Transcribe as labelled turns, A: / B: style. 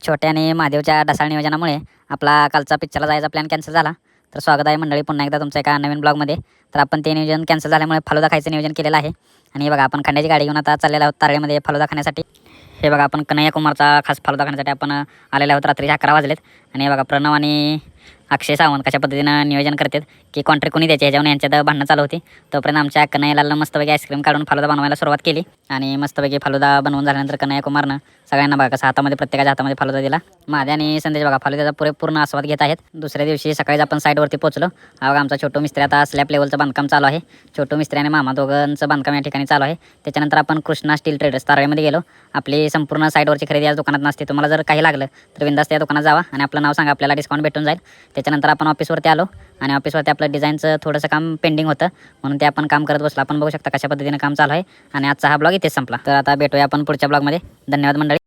A: छोट्या आणि महादेवच्या ढसाळ नियोजनामुळे आपला कालचा पिक्चरला जायचा प्लॅन कॅन्सल झाला. तर स्वागत आहे मंडळी पुन्हा एकदा तुमचं एका नवीन ब्लॉगमध्ये. तर आपण ते नियोजन कॅन्सल झाल्यामुळे फालुदा खायचं नियोजन केलेलं आहे. आणि हे बघा आपण खंड्याची गाडी घेऊन आता चाललेलो आहोत तारळेमध्ये फालुदा खाण्यासाठी. हे बघा आपण कन्हैया कुमारचा खास फालुदा खाण्यासाठी आपण आलेलो आहोत. रात्री 11 वाजलेत. आणि हे बघा प्रणव आणि अक्षय सावंत कशा पद्धतीनं नियोजन करतात की कॉन्ट्री कोणी द्यायचे ह्याच्यावर यांच्यात भांडणं चालू होती. तोपर्यंत आमच्या कन्हैयाला मस्तपैकी आईस्क्रीम काढून फालुदा बनवायला सुरुवात केली. आणि मस्तपैकी फालुदा बनवून झाल्यानंतर कन्हैया कुमारनं सगळ्यांना बघा कसं हातामध्ये प्रत्येकाच्या हातामध्ये फालुदा दिला. माझ्या आणि संदेश बघा फालुद्याचा पूर्ण आस्वाद घेत आहेत. दुसऱ्या दिवशी सकाळीच आपण साईडवरती पोहोचलो. हा बघा आमचा छोटू मिस्त्री आता स्लॅब लेवलचं बांधकाम चालू आहे. छोटू मिस्त्री आणि मामा दोघांचं बांधकाम या ठिकाणी चालू आहे. त्याच्यानंतर आपण कृष्णा स्टील ट्रेडर्स तारळेमध्ये गेलो. आपली संपूर्ण साईडवरची खरेदी या दुकानात नसते. तुम्हाला जर काही लागलं तर बिंदास्त या दुकानात जावा आणि आपलं नाव सांगा, आपल्याला डिस्काउंट भेटून जाईल. त्याच्यानंतर आपण ऑफिसवरती आलो आणि ऑफिसवरती आपलं डिझाईनचं थोडंसं काम पेंडिंग होतं म्हणून ते आपण काम करत बसलो. आपण बघू शकता कशा पद्धतीने काम चालू आहे. आणि आजचा हा ब्लॉग इथेच संपला. तर आता भेटूया आपण पुढच्या ब्लॉगमध्ये. धन्यवाद मंडळी.